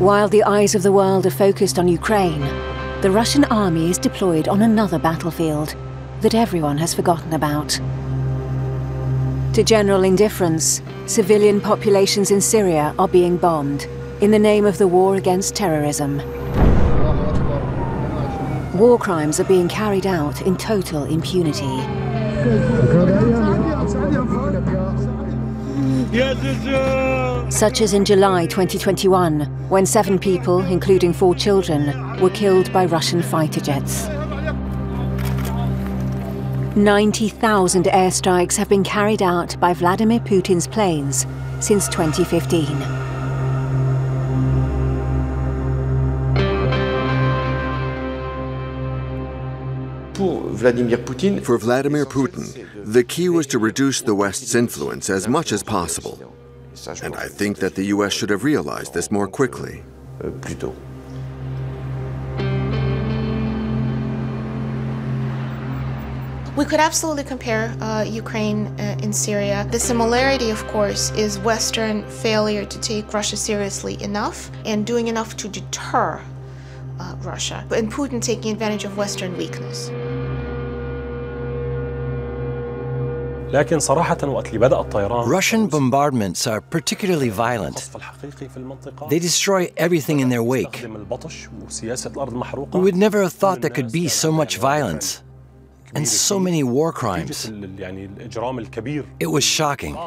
While the eyes of the world are focused on Ukraine, the Russian army is deployed on another battlefield that everyone has forgotten about. To general indifference, civilian populations in Syria are being bombed in the name of the war against terrorism. War crimes are being carried out in total impunity. Such as in July 2021, when 7 people, including 4 children, were killed by Russian fighter jets. 90,000 airstrikes have been carried out by Vladimir Putin's planes since 2015. For Vladimir Putin, the key was to reduce the West's influence as much as possible. And I think that the US should have realized this more quickly. We could absolutely compare Ukraine and Syria. The similarity, of course, is Western failure to take Russia seriously enough and doing enough to deter Russia, and Putin taking advantage of Western weakness. Russian bombardments are particularly violent. They destroy everything in their wake. We would never have thought there could be so much violence and so many war crimes. It was shocking.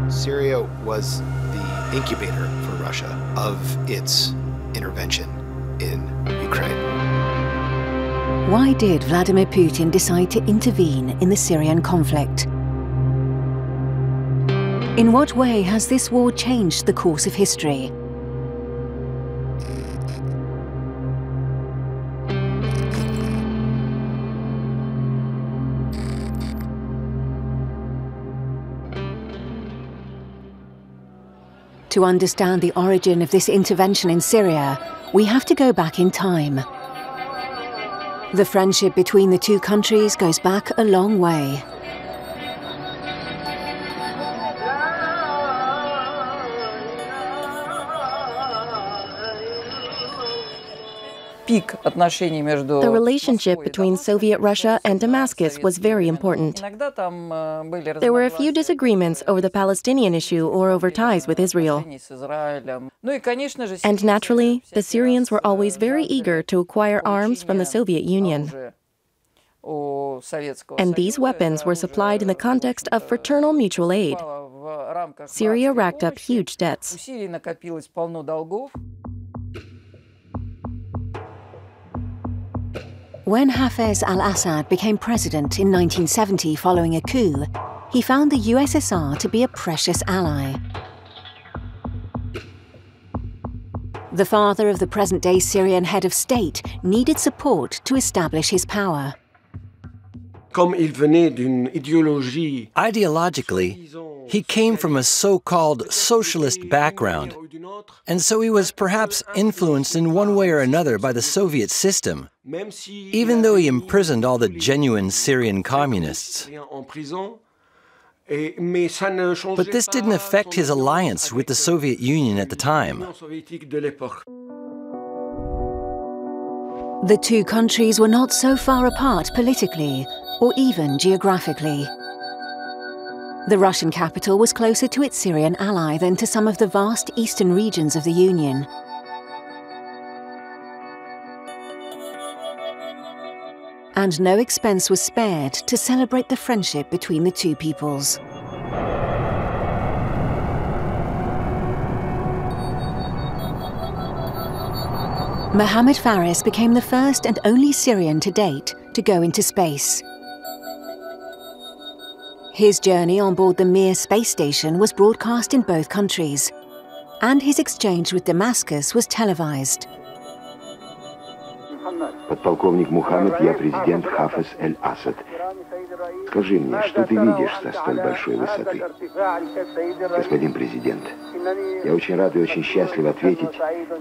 Syria was the incubator for Russia of its intervention in Ukraine. Why did Vladimir Putin decide to intervene in the Syrian conflict? In what way has this war changed the course of history? To understand the origin of this intervention in Syria, we have to go back in time. The friendship between the two countries goes back a long way. The relationship between Soviet Russia and Damascus was very important. There were a few disagreements over the Palestinian issue or over ties with Israel. And naturally, the Syrians were always very eager to acquire arms from the Soviet Union. And these weapons were supplied in the context of fraternal mutual aid. Syria racked up huge debts. When Hafez al-Assad became president in 1970 following a coup, he found the USSR to be a precious ally. The father of the present-day Syrian head of state needed support to establish his power. Ideologically, he came from a so-called socialist background, and so he was perhaps influenced in one way or another by the Soviet system, even though he imprisoned all the genuine Syrian communists. But this didn't affect his alliance with the Soviet Union at the time. The two countries were not so far apart politically or even geographically. The Russian capital was closer to its Syrian ally than to some of the vast eastern regions of the Union. And no expense was spared to celebrate the friendship between the two peoples. Mohammed Faris became the first and only Syrian to date to go into space. His journey on board the Mir space station was broadcast in both countries, and his exchange with Damascus was televised. Подполковник Мухаммед, я президент Хафез эль-Асад. Скажи мне, что ты видишь со столь большой высоты? Господин президент, я очень рад и очень счастлив ответить,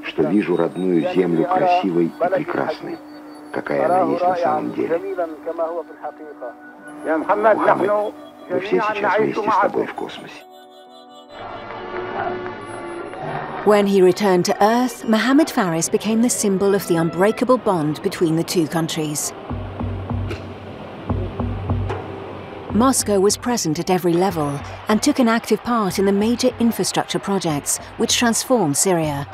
что вижу родную землю красивой и прекрасной, какая она есть на самом деле. Мухаммед, мы все сейчас вместе с тобой в космосе. When he returned to Earth, Mohammed Faris became the symbol of the unbreakable bond between the two countries. Moscow was present at every level and took an active part in the major infrastructure projects which transformed Syria.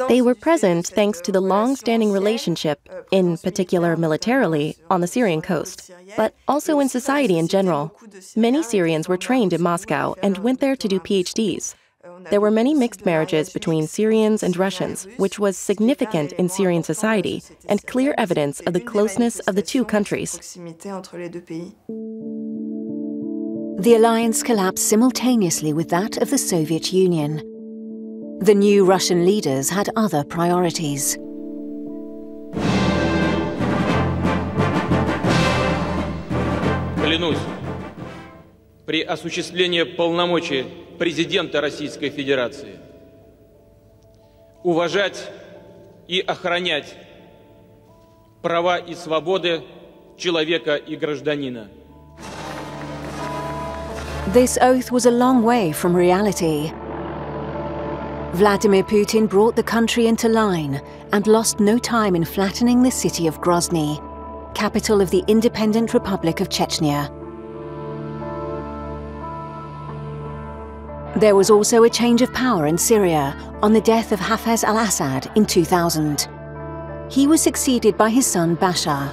They were present thanks to the long-standing relationship, in particular militarily, on the Syrian coast, but also in society in general. Many Syrians were trained in Moscow and went there to do PhDs. There were many mixed marriages between Syrians and Russians, which was significant in Syrian society and clear evidence of the closeness of the two countries. The alliance collapsed simultaneously with that of the Soviet Union. The new Russian leaders had other priorities. Клянусь, при осуществлении полномочий президента Российской Федерации уважать и охранять права и свободы человека и гражданина. This oath was a long way from reality. Vladimir Putin brought the country into line and lost no time in flattening the city of Grozny, capital of the independent Republic of Chechnya. There was also a change of power in Syria on the death of Hafez al-Assad in 2000. He was succeeded by his son Bashar.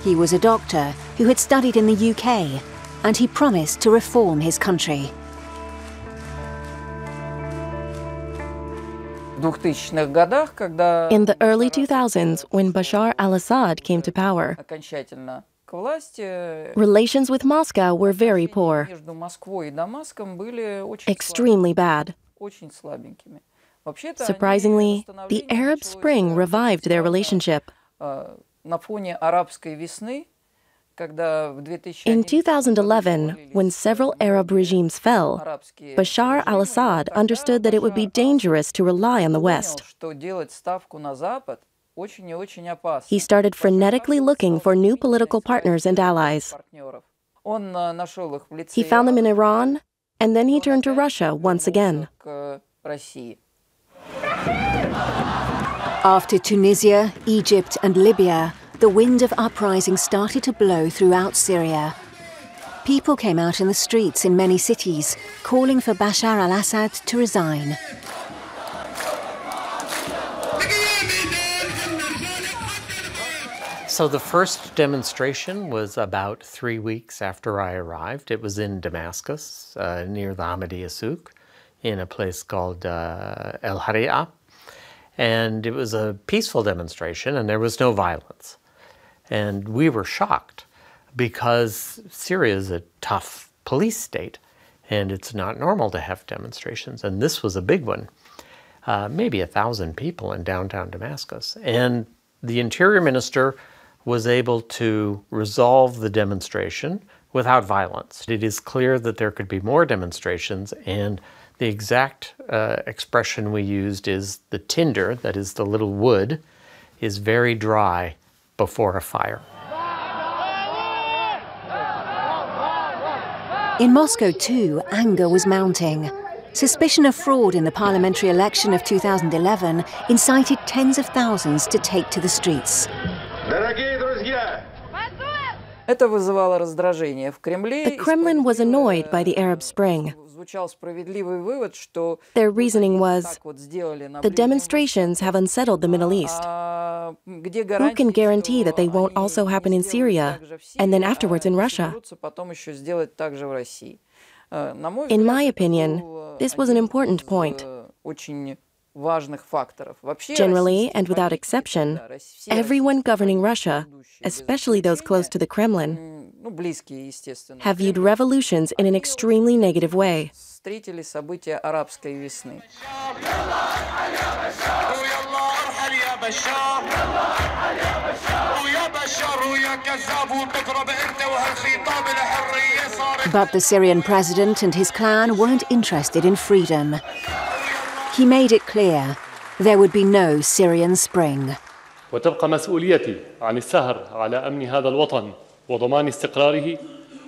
He was a doctor who had studied in the UK, and he promised to reform his country. In the early 2000s, when Bashar al-Assad came to power, relations with Moscow were very poor, extremely bad. Surprisingly, the Arab Spring revived their relationship. In 2011, when several Arab regimes fell, Bashar al-Assad understood that it would be dangerous to rely on the West. He started frenetically looking for new political partners and allies. He found them in Iran, and then he turned to Russia once again. After Tunisia, Egypt and Libya, the wind of uprising started to blow throughout Syria. People came out in the streets in many cities, calling for Bashar al-Assad to resign. So the first demonstration was about 3 weeks after I arrived. It was in Damascus, near the Ahmadiyya Souk, in a place called El Haria. And it was a peaceful demonstration, and there was no violence. And we were shocked because Syria is a tough police state, and it's not normal to have demonstrations. And this was a big one, maybe 1,000 people in downtown Damascus. And the interior minister was able to resolve the demonstration without violence. It is clear that there could be more demonstrations, and the exact expression we used is the tinder, that is the little wood, is very dry before a fire. In Moscow too, anger was mounting. Suspicion of fraud in the parliamentary election of 2011 incited tens of thousands to take to the streets. The Kremlin was annoyed by the Arab Spring. Their reasoning was, the demonstrations have unsettled the Middle East. Who can guarantee that they won't also happen in Syria, and then afterwards in Russia? In my opinion, this was an important point. Generally, and without exception, everyone governing Russia, especially those close to the Kremlin, have viewed revolutions in an extremely negative way. But the Syrian president and his clan weren't interested in freedom. He made it clear, there would be no Syrian spring. وتبقى مسؤوليتي عن السهر على أمن هذا الوطن وضمان استقراره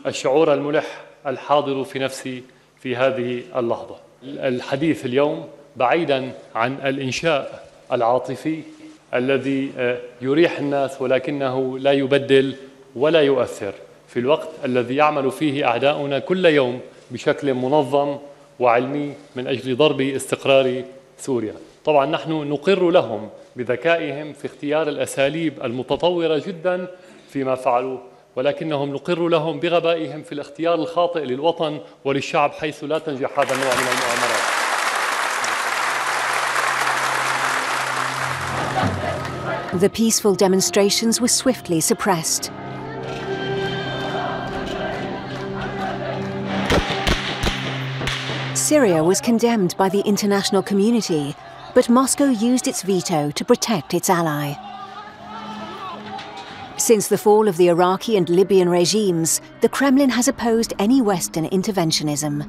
الشعور الملح الحاضر في نفسي في هذه اللحظة. الحديث اليوم بعيداً عن الإنشاء العاطفي الذي يريح الناس ولكنه لا يبدل ولا يؤثر في الوقت الذي يعمل فيه أعداؤنا كل يوم بشكل منظم وعلمي من أجل ضرب استقرار سوريا. طبعاً نحن نقر لهم بذكائهم في اختيار الأساليب المتطورة جداً فيما فعلوا، ولكنهم نقر لهم بغبائهم في الاختيار الخاطئ للوطن وللشعب حيث لا تنجح هذا النوع من المؤامرات. The peaceful demonstrations were swiftly suppressed. Syria was condemned by the international community, but Moscow used its veto to protect its ally. Since the fall of the Iraqi and Libyan regimes, the Kremlin has opposed any Western interventionism.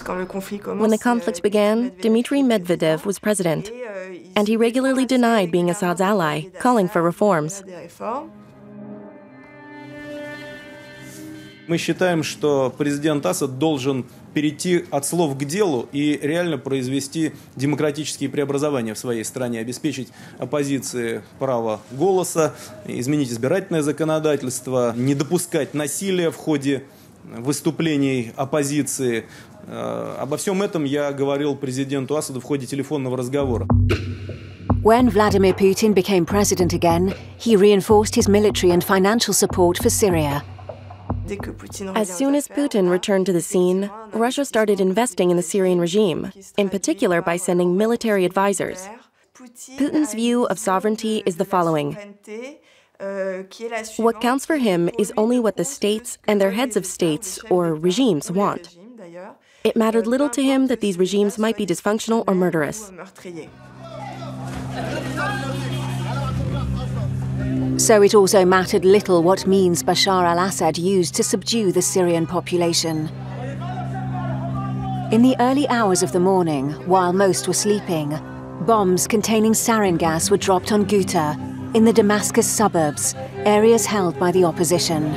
When the conflict began, Dmitry Medvedev was president, and he regularly denied being Assad's ally, calling for reforms. Мы считаем, что президент Асад должен перейти от слов к делу и реально произвести демократические преобразования в своей стране, обеспечить оппозиции право голоса, изменить избирательное законодательство, не допускать насилия в ходе выступлений оппозиции. Обо всем этом я говорил президенту Асаду в ходе телефонного разговора. When Vladimir Putin became president again, he reinforced his military and financial support for Syria. As soon as Putin returned to the scene, Russia started investing in the Syrian regime, in particular by sending military advisors. Putin's view of sovereignty is the following. What counts for him is only what the states and their heads of states or regimes want. It mattered little to him that these regimes might be dysfunctional or murderous. So it also mattered little what means Bashar al-Assad used to subdue the Syrian population. In the early hours of the morning, while most were sleeping, bombs containing sarin gas were dropped on Ghouta, in the Damascus suburbs, areas held by the opposition.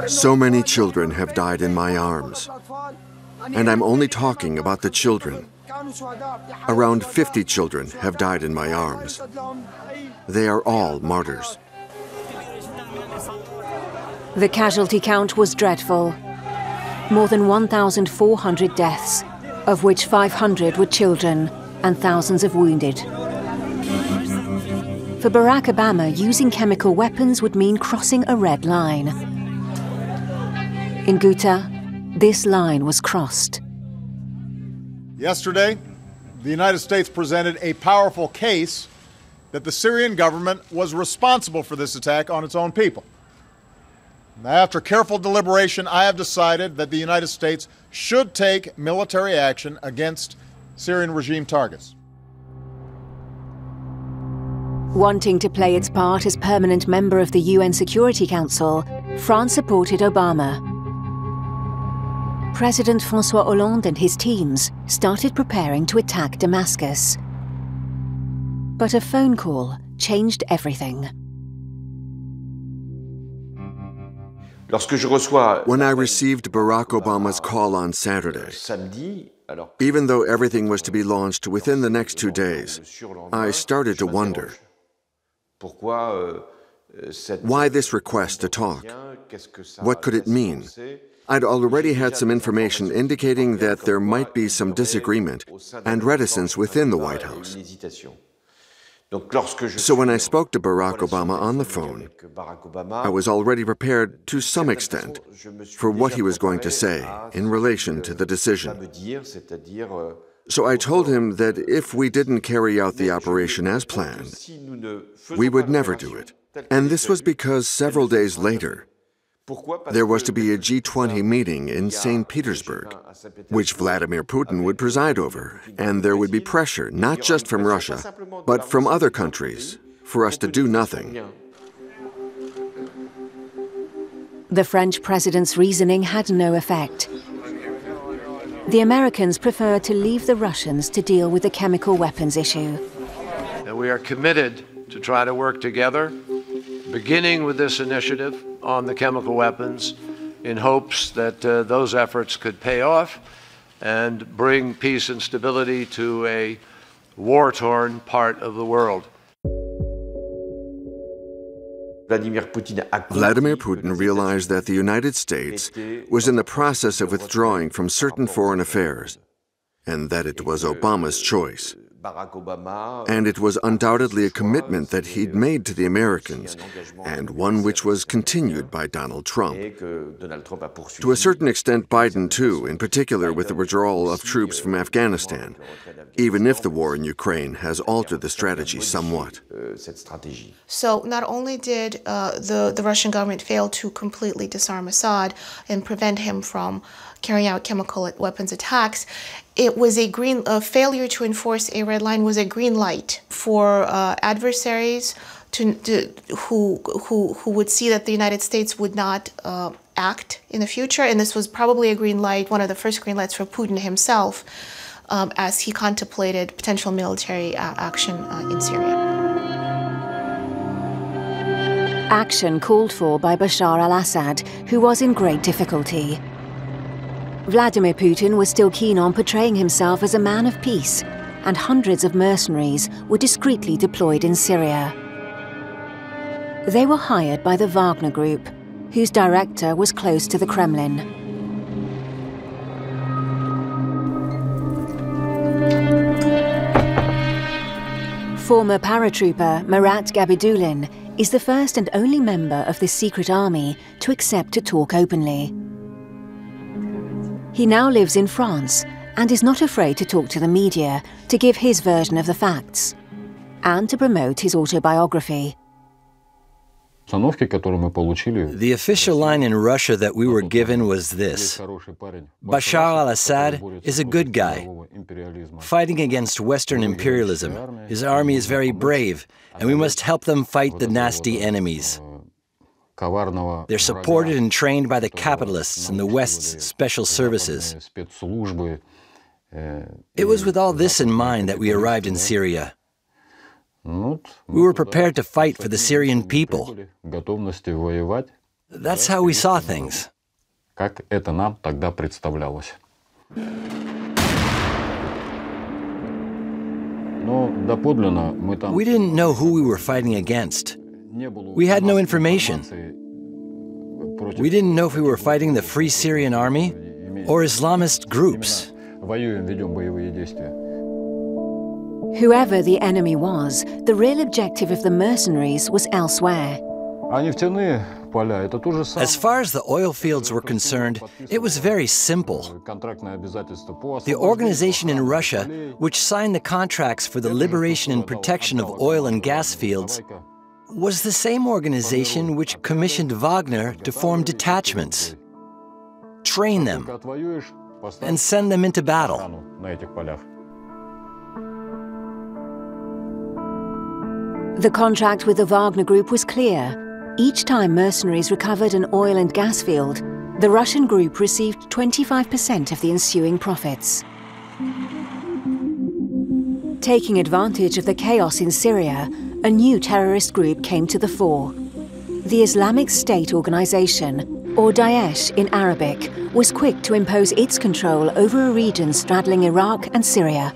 So many children have died in my arms. And I'm only talking about the children. Around 50 children have died in my arms. They are all martyrs. The casualty count was dreadful. More than 1,400 deaths, of which 500 were children, and thousands of wounded. For Barack Obama, using chemical weapons would mean crossing a red line. In Ghouta, this line was crossed. Yesterday, the United States presented a powerful case that the Syrian government was responsible for this attack on its own people. Now, after careful deliberation, I have decided that the United States should take military action against Syrian regime targets. Wanting to play its part as permanent member of the UN Security Council, France supported Obama. President François Hollande and his teams started preparing to attack Damascus. But a phone call changed everything. When I received Barack Obama's call on Saturday, even though everything was to be launched within the next 2 days, I started to wonder, why this request to talk? What could it mean? I'd already had some information indicating that there might be some disagreement and reticence within the White House. So when I spoke to Barack Obama on the phone, I was already prepared to some extent for what he was going to say in relation to the decision. So I told him that if we didn't carry out the operation as planned, we would never do it. And this was because several days later, there was to be a G20 meeting in St. Petersburg, which Vladimir Putin would preside over, and there would be pressure, not just from Russia, but from other countries, for us to do nothing. The French president's reasoning had no effect. The Americans prefer to leave the Russians to deal with the chemical weapons issue. And we are committed to try to work together, beginning with this initiative on the chemical weapons, in hopes that those efforts could pay off and bring peace and stability to a war-torn part of the world. Vladimir Putin realized that the United States was in the process of withdrawing from certain foreign affairs, and that it was Obama's choice. And it was undoubtedly a commitment that he'd made to the Americans, and one which was continued by Donald Trump. To a certain extent, Biden too, in particular with the withdrawal of troops from Afghanistan, even if the war in Ukraine has altered the strategy somewhat. So not only did the Russian government fail to completely disarm Assad and prevent him from carrying out chemical weapons attacks, it was a failure to enforce a red line was a green light for adversaries who would see that the United States would not act in the future, and this was probably a green light, one of the first green lights for Putin himself, as he contemplated potential military action in Syria. Action called for by Bashar al-Assad, who was in great difficulty. Vladimir Putin was still keen on portraying himself as a man of peace, and hundreds of mercenaries were discreetly deployed in Syria. They were hired by the Wagner Group, whose director was close to the Kremlin. Former paratrooper Marat Gabidulin is the first and only member of this secret army to accept to talk openly. He now lives in France and is not afraid to talk to the media, to give his version of the facts, and to promote his autobiography. The official line in Russia that we were given was this: Bashar al-Assad is a good guy, fighting against Western imperialism. His army is very brave, and we must help them fight the nasty enemies. They're supported and trained by the capitalists and the West's special services. It was with all this in mind that we arrived in Syria. We were prepared to fight for the Syrian people. That's how we saw things. We didn't know who we were fighting against. We had no information. We didn't know if we were fighting the Free Syrian Army or Islamist groups. Whoever the enemy was, the real objective of the mercenaries was elsewhere. As far as the oil fields were concerned, it was very simple. The organization in Russia, which signed the contracts for the liberation and protection of oil and gas fields, was the same organization which commissioned Wagner to form detachments, train them, and send them into battle. The contract with the Wagner Group was clear. Each time mercenaries recovered an oil and gas field, the Russian group received 25% of the ensuing profits. Taking advantage of the chaos in Syria, a new terrorist group came to the fore. The Islamic State Organization, or Daesh in Arabic, was quick to impose its control over a region straddling Iraq and Syria.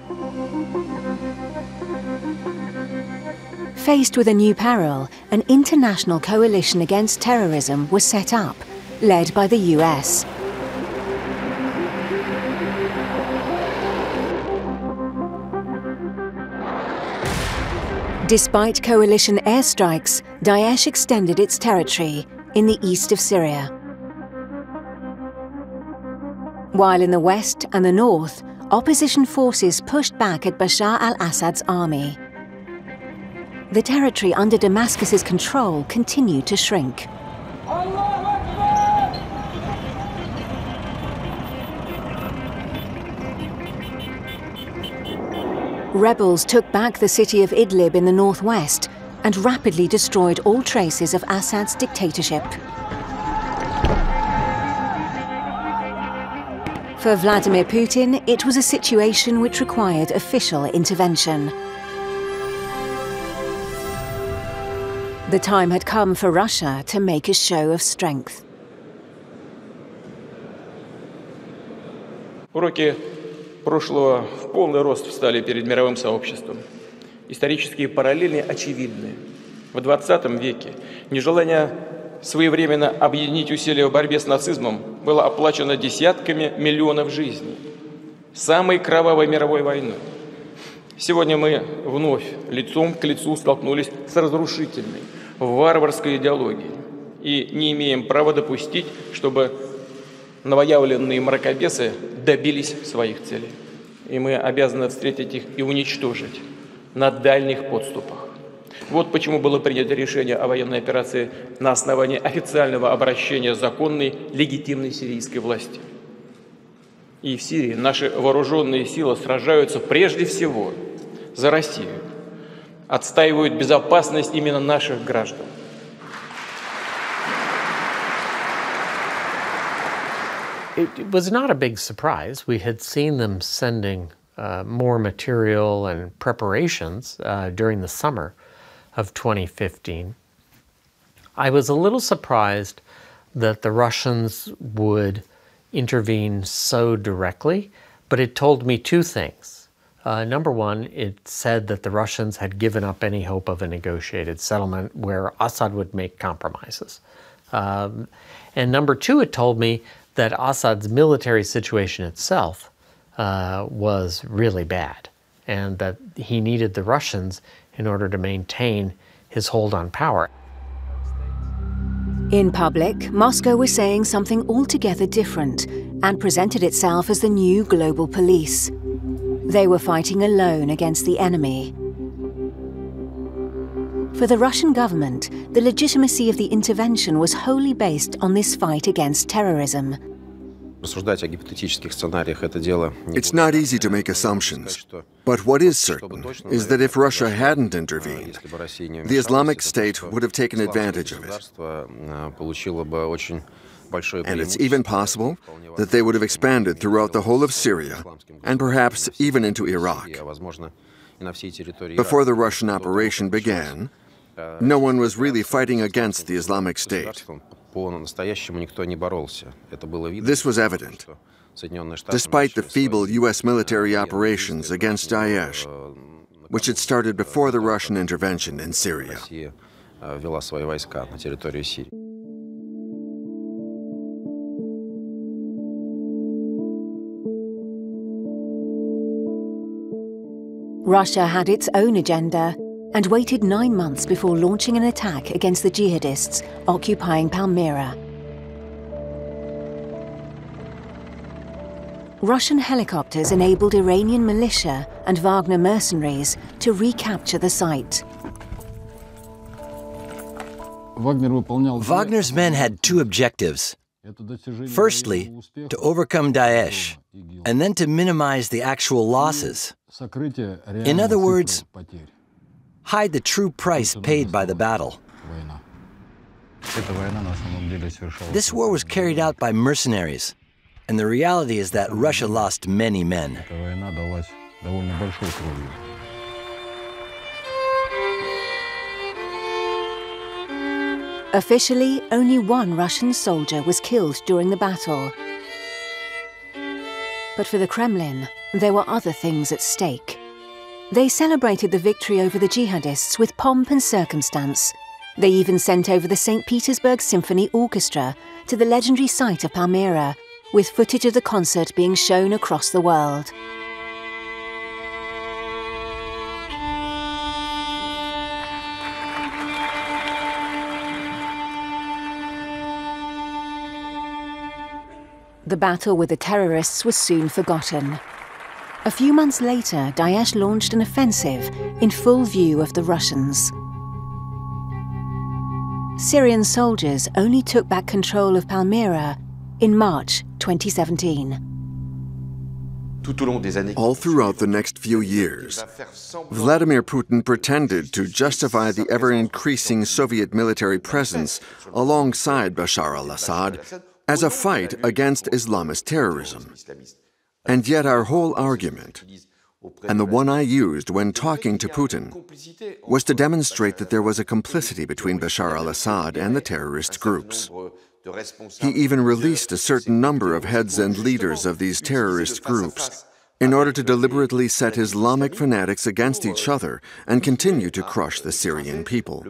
Faced with a new peril, an international coalition against terrorism was set up, led by the US. Despite coalition airstrikes, Daesh extended its territory in the east of Syria. While in the west and the north, opposition forces pushed back at Bashar al-Assad's army. The territory under Damascus's control continued to shrink. Rebels took back the city of Idlib in the northwest and rapidly destroyed all traces of Assad's dictatorship. For Vladimir Putin, it was a situation which required official intervention. The time had come for Russia to make a show of strength. Уроки прошлого в полный рост встали перед мировым сообществом. Исторические параллели очевидны. В 20 веке нежелание своевременно объединить усилия в борьбе с нацизмом было оплачено десятками миллионов жизней, самой кровавой мировой войной. Сегодня мы вновь лицом к лицу столкнулись с разрушительной, варварской идеологией и не имеем права допустить, чтобы новоявленные мракобесы добились своих целей. И мы обязаны встретить их и уничтожить на дальних подступах. Вот почему было принято решение о военной операции на основании официального обращения законной, легитимной сирийской власти. И в Сирии наши вооруженные силы сражаются прежде всего за Россию, отстаивают безопасность именно наших граждан. It was not a big surprise. We had seen them sending more material and preparations during the summer of 2015. I was a little surprised that the Russians would intervene so directly, but it told me two things. Number one, it said that the Russians had given up any hope of a negotiated settlement where Assad would make compromises. And number two, it told me that Assad's military situation itself was really bad, and that he needed the Russians in order to maintain his hold on power. In public, Moscow was saying something altogether different and presented itself as the new global police. They were fighting alone against the enemy. For the Russian government, the legitimacy of the intervention was wholly based on this fight against terrorism. It's not easy to make assumptions, but what is certain is that if Russia hadn't intervened, the Islamic State would have taken advantage of it. And it's even possible that they would have expanded throughout the whole of Syria, and perhaps even into Iraq. Before the Russian operation began, no one was really fighting against the Islamic State. This was evident, despite the feeble U.S. military operations against Daesh, which had started before the Russian intervention in Syria. Russia had its own agenda and waited 9 months before launching an attack against the jihadists occupying Palmyra. Russian helicopters enabled Iranian militia and Wagner mercenaries to recapture the site. Wagner's men had two objectives. Firstly, to overcome Daesh, and then to minimize the actual losses. In other words, hide the true price paid by the battle. This war was carried out by mercenaries, and the reality is that Russia lost many men. Officially, only one Russian soldier was killed during the battle. But for the Kremlin, there were other things at stake. They celebrated the victory over the jihadists with pomp and circumstance. They even sent over the St. Petersburg Symphony Orchestra to the legendary site of Palmyra, with footage of the concert being shown across the world. The battle with the terrorists was soon forgotten. A few months later, Daesh launched an offensive in full view of the Russians. Syrian soldiers only took back control of Palmyra in March 2017. All throughout the next few years, Vladimir Putin pretended to justify the ever-increasing Soviet military presence alongside Bashar al-Assad as a fight against Islamist terrorism. And yet our whole argument, and the one I used when talking to Putin, was to demonstrate that there was a complicity between Bashar al-Assad and the terrorist groups. He even released a certain number of heads and leaders of these terrorist groups in order to deliberately set Islamic fanatics against each other and continue to crush the Syrian people.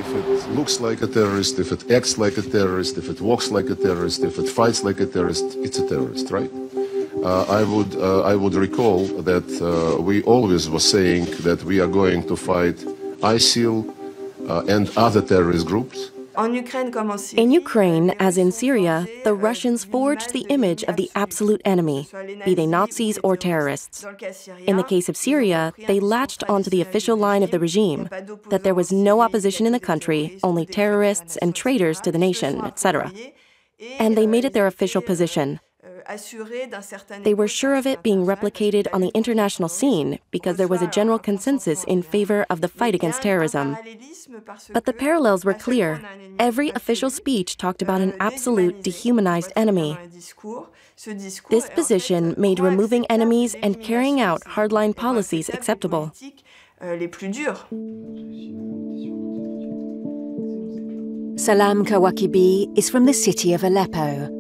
If it looks like a terrorist, if it acts like a terrorist, if it walks like a terrorist, if it fights like a terrorist, it's a terrorist, right? I would recall that we always were saying that we are going to fight ISIL and other terrorist groups. In Ukraine, as in Syria, the Russians forged the image of the absolute enemy, be they Nazis or terrorists. In the case of Syria, they latched onto the official line of the regime, that there was no opposition in the country, only terrorists and traitors to the nation, etc. And they made it their official position. They were sure of it being replicated on the international scene because there was a general consensus in favor of the fight against terrorism. But the parallels were clear. Every official speech talked about an absolute dehumanized enemy. This position made removing enemies and carrying out hardline policies acceptable. Salam Kawakibi is from the city of Aleppo.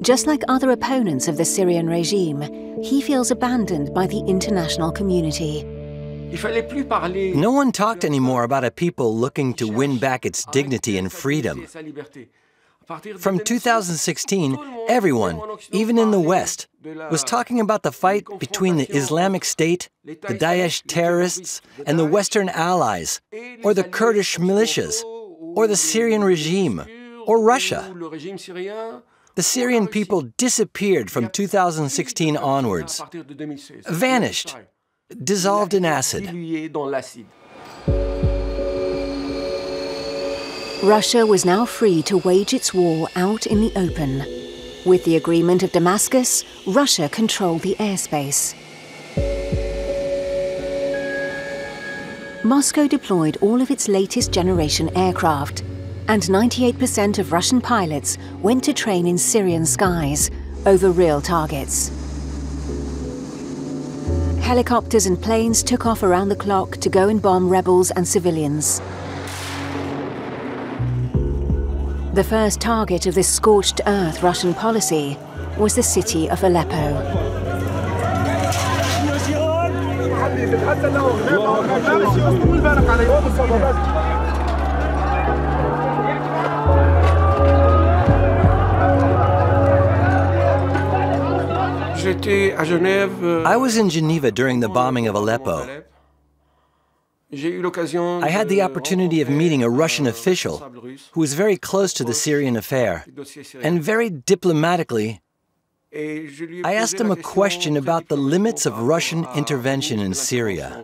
Just like other opponents of the Syrian regime, he feels abandoned by the international community. No one talked anymore about a people looking to win back its dignity and freedom. From 2016, everyone, even in the West, was talking about the fight between the Islamic State, the Daesh terrorists, and the Western allies, or the Kurdish militias, or the Syrian regime, or Russia. The Syrian people disappeared from 2016 onwards, vanished, dissolved in acid. Russia was now free to wage its war out in the open. With the agreement of Damascus, Russia controlled the airspace. Moscow deployed all of its latest generation aircraft, and 98% of Russian pilots went to train in Syrian skies over real targets. Helicopters and planes took off around the clock to go and bomb rebels and civilians. The first target of this scorched earth Russian policy was the city of Aleppo. I was in Geneva during the bombing of Aleppo. I had the opportunity of meeting a Russian official who was very close to the Syrian affair, and very diplomatically, I asked him a question about the limits of Russian intervention in Syria.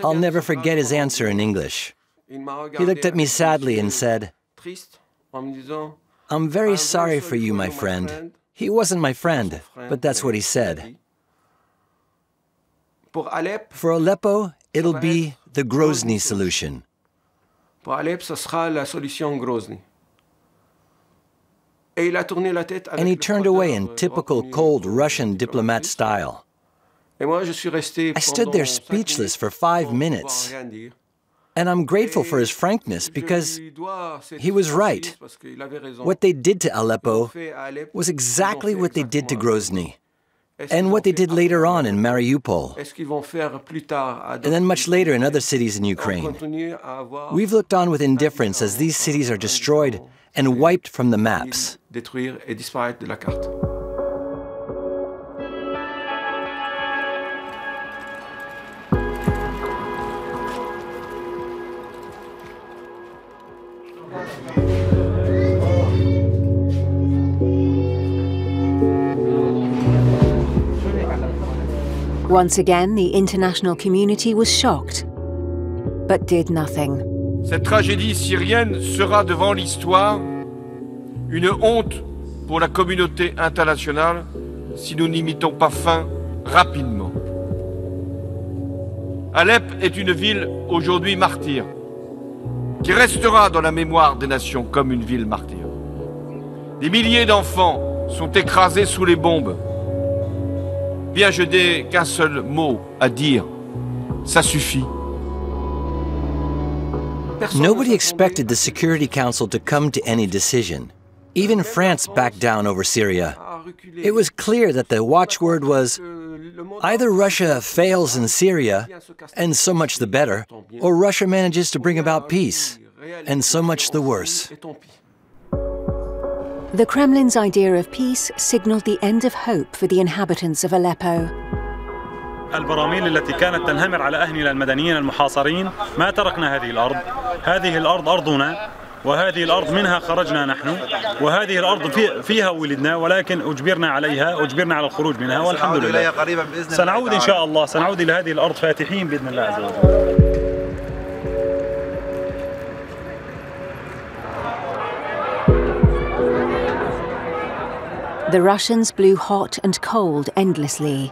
I'll never forget his answer in English. He looked at me sadly and said, "I'm very sorry for you, my friend." He wasn't my friend, but that's what he said. For Aleppo, it'll be the Grozny solution. And he turned away in typical cold Russian diplomat style. I stood there speechless for 5 minutes. And I'm grateful for his frankness because he was right. What they did to Aleppo was exactly what they did to Grozny, and what they did later on in Mariupol, and then much later in other cities in Ukraine. We've looked on with indifference as these cities are destroyed and wiped from the maps. Once again, the international community was shocked, but did nothing. Cette tragédie syrienne sera devant l'histoire une honte pour la communauté internationale si nous n'y mettons pas fin rapidement. Alep est une ville aujourd'hui martyre, qui restera dans la mémoire des nations comme une ville martyre. Des milliers d'enfants sont écrasés sous les bombes. Bien, je n'ai qu'un seul mot à dire. Ça suffit. Nobody expected the Security Council to come to any decision. Even France backed down over Syria. It was clear that the watchword was, either Russia fails in Syria, and so much the better, or Russia manages to bring about peace, and so much the worse. The Kremlin's idea of peace signaled the end of hope for the inhabitants of Aleppo. البراميل التي كانت تنهمر على أهلنا المدنيين المحاصرين ما تركنا هذه الأرض. هذه الأرض أرضنا، وهذه الأرض منها خرجنا نحن، وهذه الأرض فيها ولدنا، ولكن أجبرنا عليها، أجبرنا على الخروج منها، والحمد لله. سنعود إن شاء الله، سنعود إلى هذه الأرض فاتحين بإذن الله عز وجل. The Russians blew hot and cold endlessly.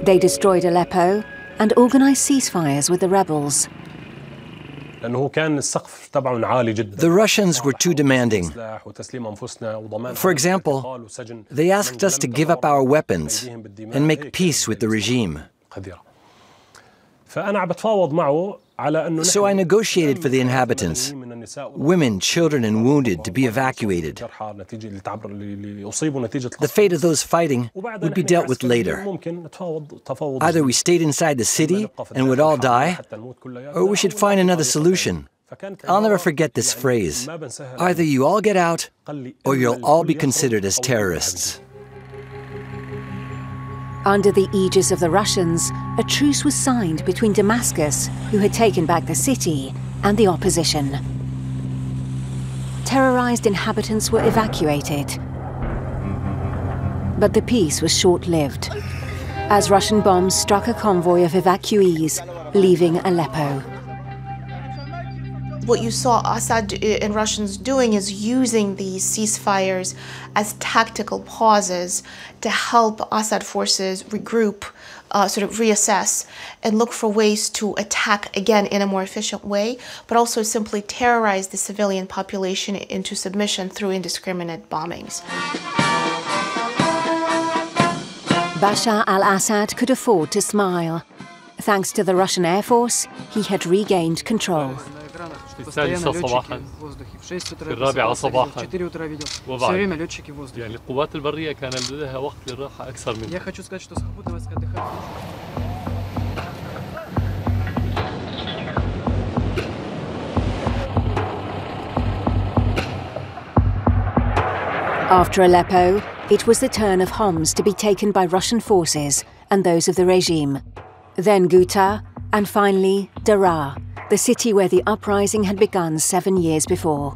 They destroyed Aleppo and organized ceasefires with the rebels. The Russians were too demanding. For example, they asked us to give up our weapons and make peace with the regime. So I negotiated for the inhabitants, women, children, and wounded, to be evacuated. The fate of those fighting would be dealt with later. Either we stayed inside the city and would all die, or we should find another solution. I'll never forget this phrase: either you all get out, or you'll all be considered as terrorists. Under the aegis of the Russians, a truce was signed between Damascus, who had taken back the city, and the opposition. Terrorized inhabitants were evacuated. But the peace was short-lived, as Russian bombs struck a convoy of evacuees leaving Aleppo. What you saw Assad and Russians doing is using these ceasefires as tactical pauses to help Assad forces regroup, sort of reassess, and look for ways to attack again in a more efficient way, but also simply terrorize the civilian population into submission through indiscriminate bombings. Bashar al-Assad could afford to smile. Thanks to the Russian Air Force, he had regained control. في 6 صباحا، في 4 صباحا، وبعد يعني القوات البرية كان لديها وقت للراحة أكثر من. Я хочу сказать, что сухопутные войска отдыхают. After Aleppo, it was the turn of Homs to be taken by Russian forces and those of the regime. Then Ghouta, and finally Daraa, the city where the uprising had begun 7 years before.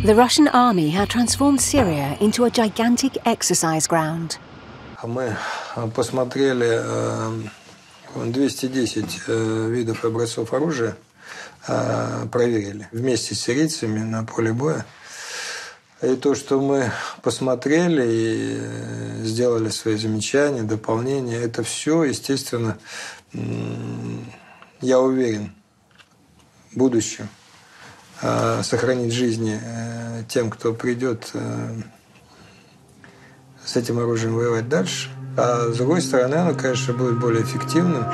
The Russian army had transformed Syria into a gigantic exercise ground. Мы посмотрели 210 видов образцов оружия, проверили вместе с сирийцами на поле боя. И то, что мы посмотрели и сделали свои замечания, дополнения, это все, естественно, я уверен, в будущем сохранить жизни тем, кто придет с этим оружием воевать дальше. А с другой стороны, оно, конечно, будет более эффективным.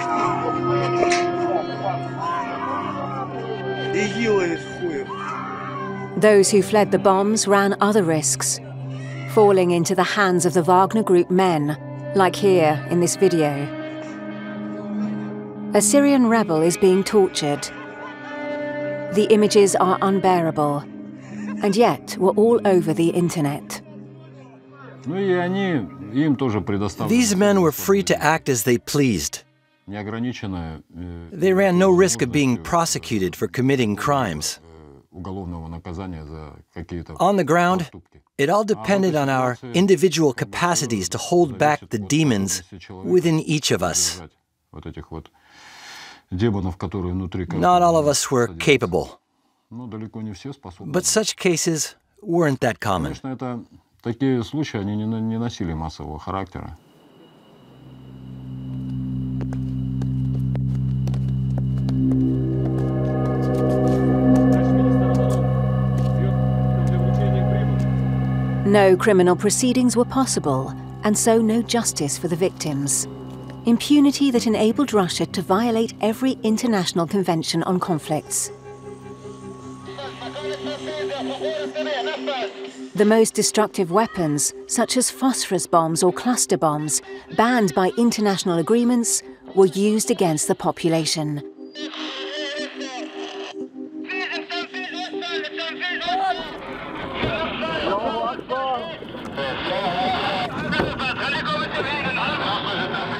Those who fled the bombs ran other risks, falling into the hands of the Wagner Group men, like here in this video. A Syrian rebel is being tortured. The images are unbearable, and yet were all over the internet. These men were free to act as they pleased. They ran no risk of being prosecuted for committing crimes. On the ground, it all depended on our individual capacities to hold back the demons within each of us. Not all of us were capable, but such cases weren't that common. No criminal proceedings were possible, and so no justice for the victims. Impunity that enabled Russia to violate every international convention on conflicts. The most destructive weapons, such as phosphorus bombs or cluster bombs, banned by international agreements, were used against the population.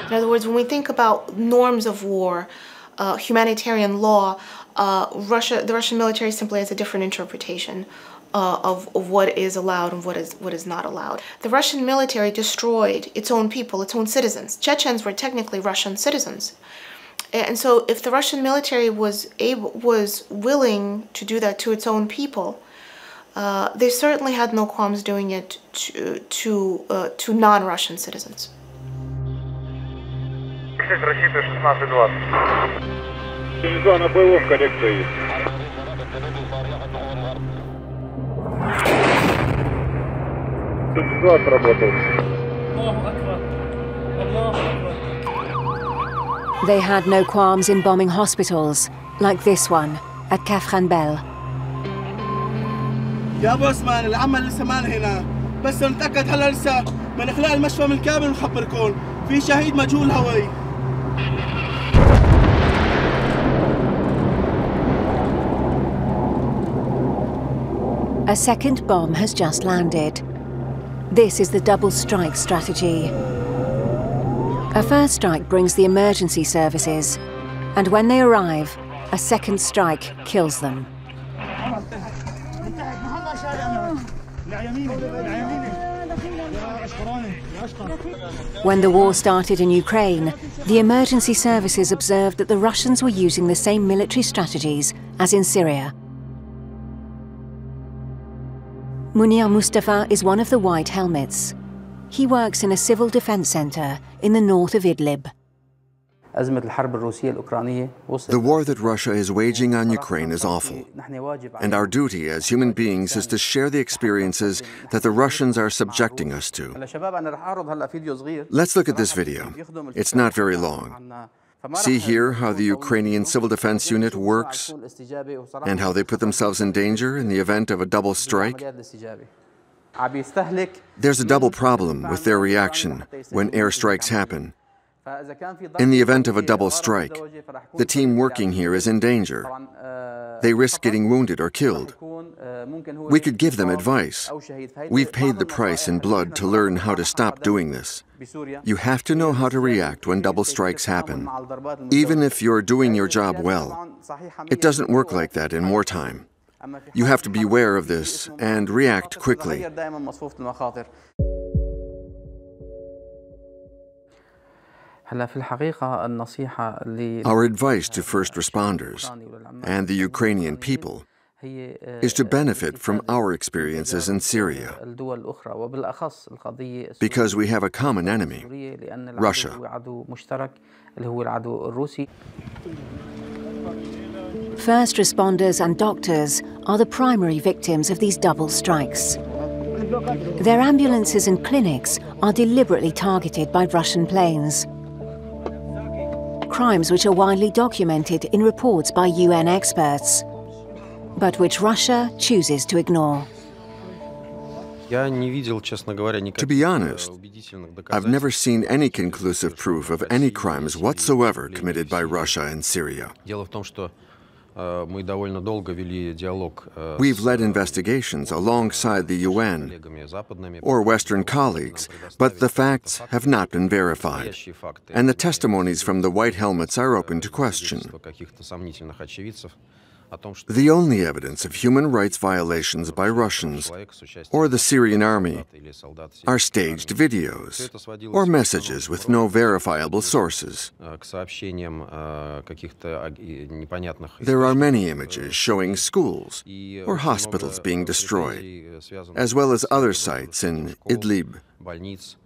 In other words, when we think about norms of war, humanitarian law, the Russian military simply has a different interpretation of what is allowed and what is not allowed. The Russian military destroyed its own people, its own citizens. Chechens were technically Russian citizens. And so if the Russian military was willing to do that to its own people, they certainly had no qualms doing it to non-Russian citizens. They had no qualms in bombing hospitals, like this one at Kafran Bel. يا بوس مان العمل لسه مان هنا بس نتأكد هلا لسه من إخلاء المشفى من كامل ونخبركم في شهيد مجهول هوي. A second bomb has just landed. This is the double strike strategy. A first strike brings the emergency services, and when they arrive, a second strike kills them. When the war started in Ukraine, the emergency services observed that the Russians were using the same military strategies as in Syria. Munir Mustafa is one of the White Helmets. He works in a civil defense center in the north of Idlib. The war that Russia is waging on Ukraine is awful, and our duty as human beings is to share the experiences that the Russians are subjecting us to. Let's look at this video. It's not very long. See here how the Ukrainian Civil Defense Unit works and how they put themselves in danger in the event of a double strike. There's a double problem with their reaction when airstrikes happen. In the event of a double strike, the team working here is in danger. They risk getting wounded or killed. We could give them advice. We've paid the price in blood to learn how to stop doing this. You have to know how to react when double strikes happen, even if you're doing your job well. It doesn't work like that in wartime. You have to be aware of this and react quickly. Our advice to first responders and the Ukrainian people is to benefit from our experiences in Syria, because we have a common enemy, Russia. First responders and doctors are the primary victims of these double strikes. Their ambulances and clinics are deliberately targeted by Russian planes. Crimes which are widely documented in reports by UN experts, but which Russia chooses to ignore. To be honest, I've never seen any conclusive proof of any crimes whatsoever committed by Russia in Syria. We've led investigations alongside the UN or Western colleagues, but the facts have not been verified, and the testimonies from the White Helmets are open to question. The only evidence of human rights violations by Russians or the Syrian army are staged videos or messages with no verifiable sources. There are many images showing schools or hospitals being destroyed, as well as other sites in Idlib,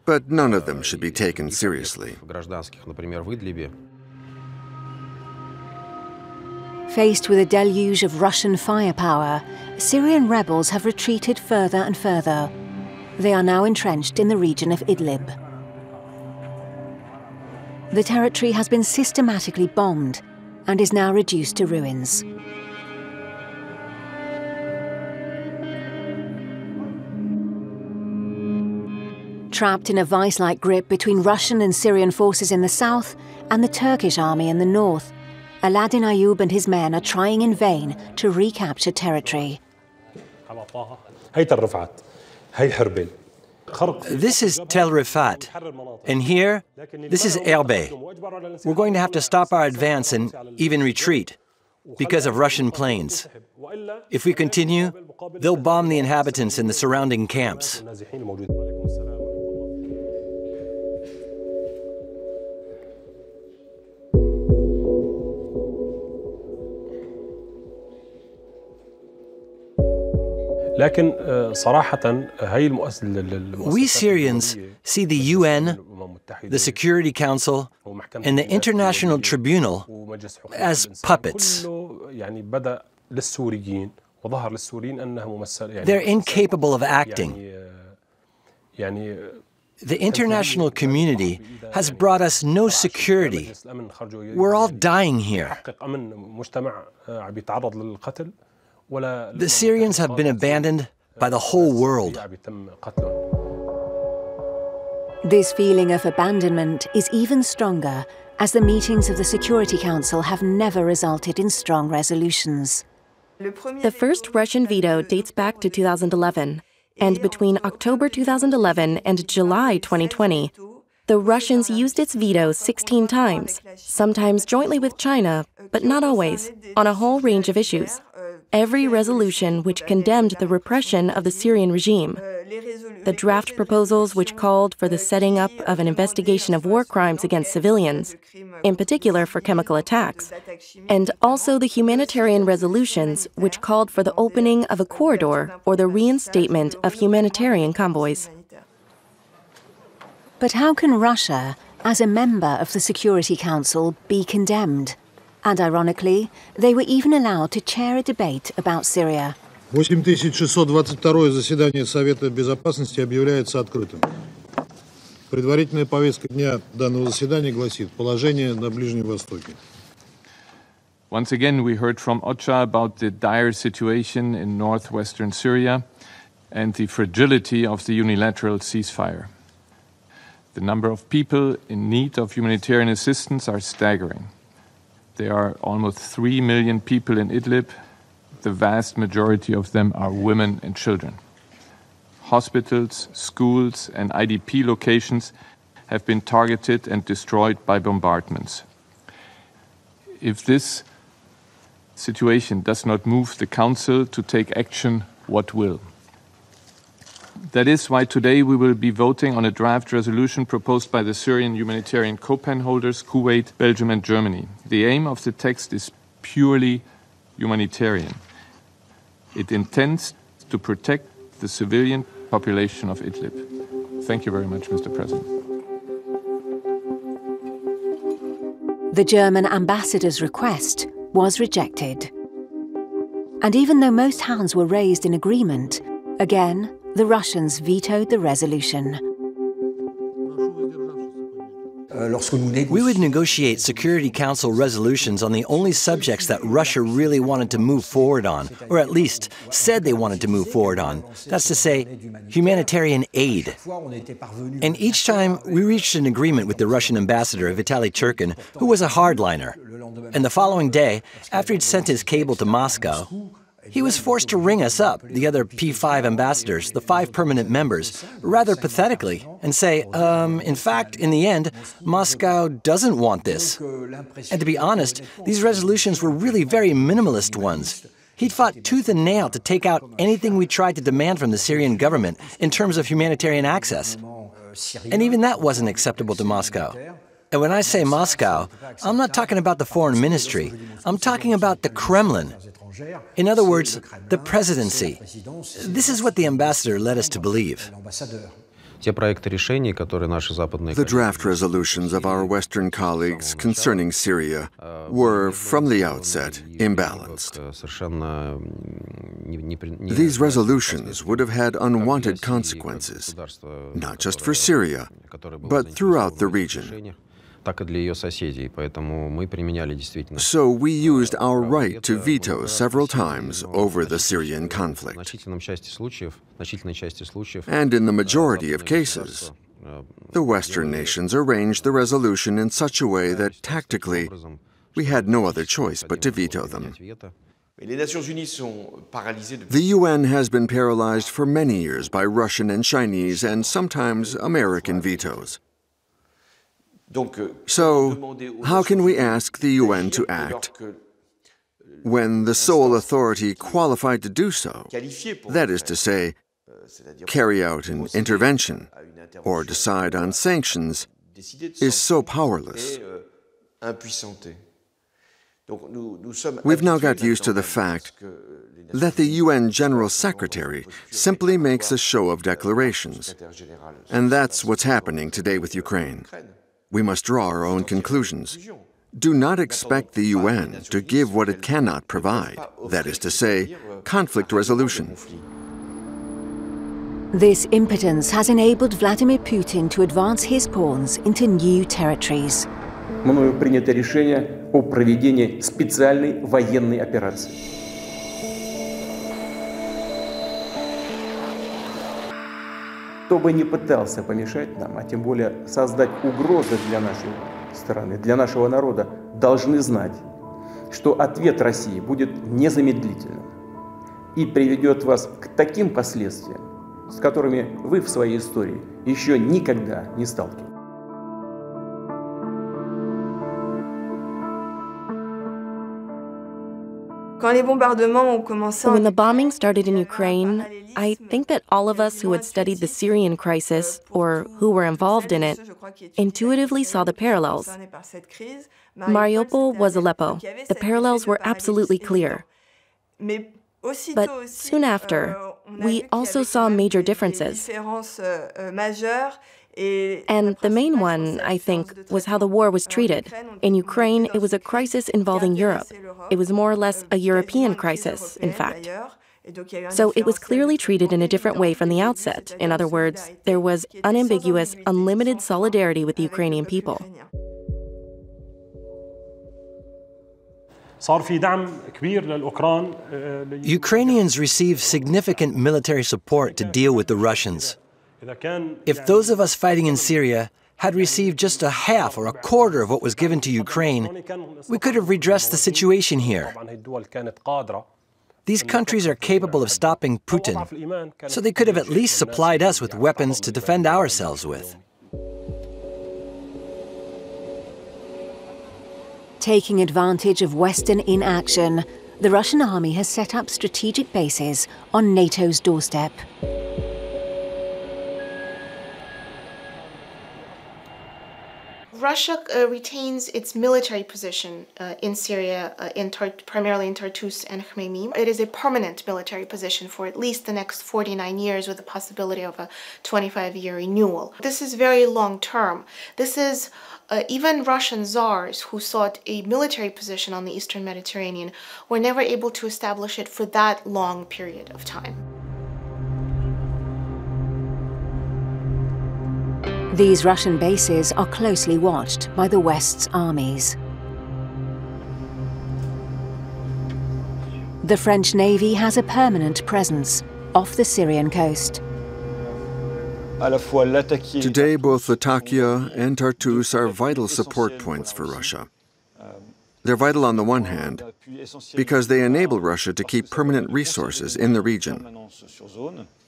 but none of them should be taken seriously. Faced with a deluge of Russian firepower, Syrian rebels have retreated further and further. They are now entrenched in the region of Idlib. The territory has been systematically bombed and is now reduced to ruins. Trapped in a vice-like grip between Russian and Syrian forces in the south and the Turkish army in the north, Aladdin Ayoub and his men are trying in vain to recapture territory. This is Tel Rifat, and here, this is Erbe. We're going to have to stop our advance and even retreat because of Russian planes. If we continue, they'll bomb the inhabitants in the surrounding camps. We Syrians see the UN, the Security Council, and the International Tribunal as puppets. They're incapable of acting. The international community has brought us no security. We're all dying here. The Syrians have been abandoned by the whole world. This feeling of abandonment is even stronger as the meetings of the Security Council have never resulted in strong resolutions. The first Russian veto dates back to 2011, and between October 2011 and July 2020, the Russians used its veto 16 times, sometimes jointly with China, but not always, on a whole range of issues. Every resolution which condemned the repression of the Syrian regime, the draft proposals which called for the setting up of an investigation of war crimes against civilians, in particular for chemical attacks, and also the humanitarian resolutions which called for the opening of a corridor or the reinstatement of humanitarian convoys. But how can Russia, as a member of the Security Council, be condemned? And ironically, they were even allowed to chair a debate about Syria. 8622 заседание Совета Безопасности объявляется открытым. Предварительная повестка дня данного заседания гласит «Положение на Ближнем Востоке». Once again, we heard from OCHA about the dire situation in northwestern Syria and the fragility of the unilateral ceasefire. The number of people in need of humanitarian assistance are staggering. There are almost 3 million people in Idlib. The vast majority of them are women and children. Hospitals, schools, and IDP locations have been targeted and destroyed by bombardments. If this situation does not move the Council to take action, what will? That is why today we will be voting on a draft resolution proposed by the Syrian humanitarian co-pen holders, Kuwait, Belgium and Germany. The aim of the text is purely humanitarian. It intends to protect the civilian population of Idlib. Thank you very much, Mr. President. The German ambassador's request was rejected. And even though most hands were raised in agreement, again, the Russians vetoed the resolution. We would negotiate Security Council resolutions on the only subjects that Russia really wanted to move forward on, or at least said they wanted to move forward on. That's to say, humanitarian aid. And each time we reached an agreement with the Russian ambassador, Vitaly Turkin, who was a hardliner. And the following day, after he'd sent his cable to Moscow, he was forced to ring us up, the other P5 ambassadors, the 5 permanent members, rather pathetically, and say, in fact, in the end, Moscow doesn't want this. And to be honest, these resolutions were really very minimalist ones. He'd fought tooth and nail to take out anything we tried to demand from the Syrian government in terms of humanitarian access. And even that wasn't acceptable to Moscow. And when I say Moscow, I'm not talking about the foreign ministry. I'm talking about the Kremlin. In other words, the presidency. This is what the ambassador led us to believe. The draft resolutions of our Western colleagues concerning Syria were, from the outset, imbalanced. These resolutions would have had unwanted consequences, not just for Syria, but throughout the region. So we used our right to veto several times over the Syrian conflict. And in the majority of cases, the Western nations arranged the resolution in such a way that tactically we had no other choice but to veto them. The UN has been paralyzed for many years by Russian and Chinese and sometimes American vetoes. So, how can we ask the UN to act when the sole authority qualified to do so, that is to say, carry out an intervention or decide on sanctions, is so powerless? We've now got used to the fact that the UN General Secretary simply makes a show of declarations, and that's what's happening today with Ukraine. We must draw our own conclusions. Do not expect the UN to give what it cannot provide, that is to say, conflict resolution. This impotence has enabled Vladimir Putin to advance his pawns into new territories. Мною принято решение о проведении специальной военной операции. Кто бы ни пытался помешать нам, а тем более создать угрозы для нашей страны, для нашего народа, должны знать, что ответ России будет незамедлительным и приведет вас к таким последствиям, с которыми вы в своей истории еще никогда не сталкивались. When the bombing started in Ukraine, I think that all of us who had studied the Syrian crisis, or who were involved in it, intuitively saw the parallels. Mariupol was Aleppo. The parallels were absolutely clear. But soon after, we also saw major differences. And the main one, I think, was how the war was treated. In Ukraine, it was a crisis involving Europe. It was more or less a European crisis, in fact. So it was clearly treated in a different way from the outset. In other words, there was unambiguous, unlimited solidarity with the Ukrainian people. Ukrainians received significant military support to deal with the Russians. If those of us fighting in Syria had received just a half or a quarter of what was given to Ukraine, we could have redressed the situation here. These countries are capable of stopping Putin, so they could have at least supplied us with weapons to defend ourselves with. Taking advantage of Western inaction, the Russian army has set up strategic bases on NATO's doorstep. Russia retains its military position in Syria, primarily in Tartus and Khmeimim. It is a permanent military position for at least the next 49 years with the possibility of a 25-year renewal. This is very long-term. This is even Russian czars who sought a military position on the Eastern Mediterranean were never able to establish it for that long period of time. These Russian bases are closely watched by the West's armies. The French Navy has a permanent presence off the Syrian coast. Today, both Latakia and Tartus are vital support points for Russia. They're vital on the one hand, because they enable Russia to keep permanent resources in the region.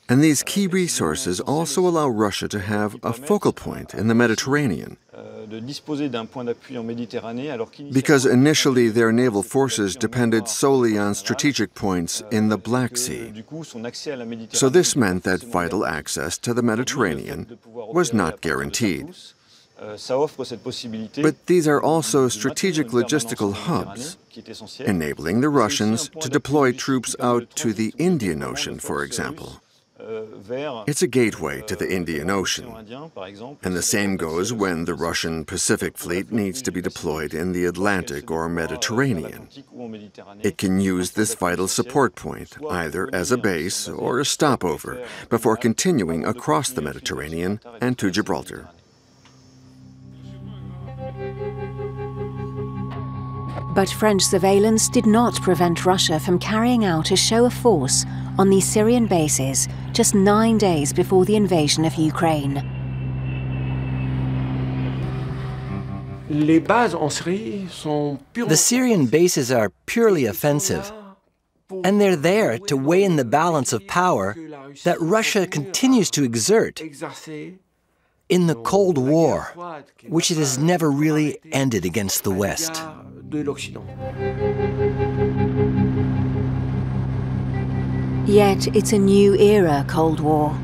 And these key resources also allow Russia to have a focal point in the Mediterranean, because initially their naval forces depended solely on strategic points in the Black Sea. So this meant that vital access to the Mediterranean was not guaranteed. But these are also strategic logistical hubs, enabling the Russians to deploy troops out to the Indian Ocean, for example. It's a gateway to the Indian Ocean, and the same goes when the Russian Pacific Fleet needs to be deployed in the Atlantic or Mediterranean. It can use this vital support point, either as a base or a stopover, before continuing across the Mediterranean and to Gibraltar. But French surveillance did not prevent Russia from carrying out a show of force on these Syrian bases just 9 days before the invasion of Ukraine. The Syrian bases are purely offensive, and they're there to weigh in the balance of power that Russia continues to exert in the Cold War, which it has never really ended against the West. Yet it's a new era Cold War.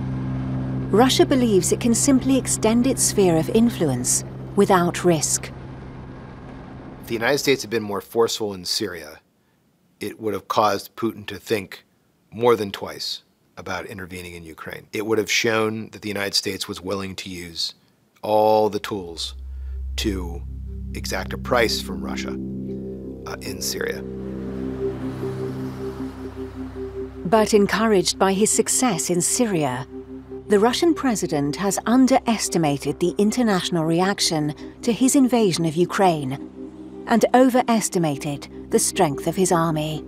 Russia believes it can simply extend its sphere of influence without risk. If the United States had been more forceful in Syria, it would have caused Putin to think more than twice about intervening in Ukraine. It would have shown that the United States was willing to use all the tools to exact a price from Russia in Syria. But encouraged by his success in Syria, the Russian president has underestimated the international reaction to his invasion of Ukraine and overestimated the strength of his army.